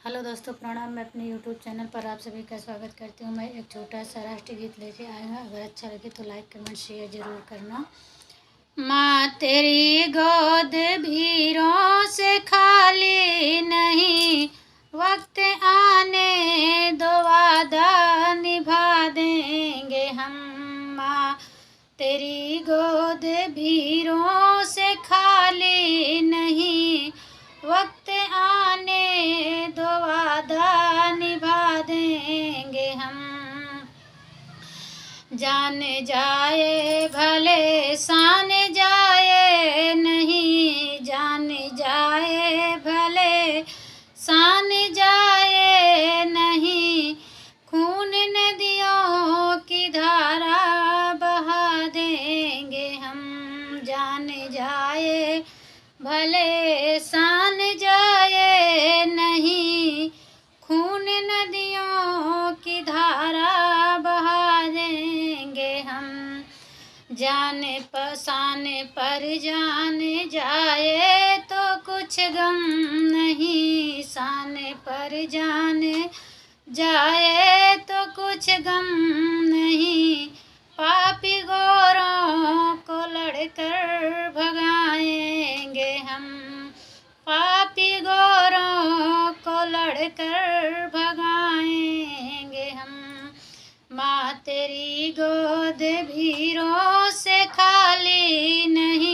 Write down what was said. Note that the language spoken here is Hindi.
हेलो दोस्तों, प्रणाम। मैं अपने यूट्यूब चैनल पर आप सभी का स्वागत करती हूँ। मैं एक छोटा सा राष्ट्रीय गीत लेके आई हूँ। अगर अच्छा लगे तो लाइक कमेंट शेयर ज़रूर करना। माँ तेरी गोद भीरों से खाली नहीं, वक्त आने दो वादा निभा देंगे हम। माँ तेरी गोद भीरों से खाली नहीं, वक्त आने दो वादा निभा देंगे हम। जान जाए भले शान जाए नहीं, जान जाए भले शान जाए नहीं, खून नदियों की धारा बहा देंगे हम। जान जाए भले शान जाए नहीं, खून नदियों की धारा बहा देंगे हम। जाने पसाने पर जान जाए तो कुछ गम नहीं, साने पर जान जाए तो कुछ गम नहीं। पापी गोरों को लड़कर भगाएंगे हम, पापी गोरों को लड़कर भगाएंगे हम। माँ तेरी गोद भीरों से खाली नहीं,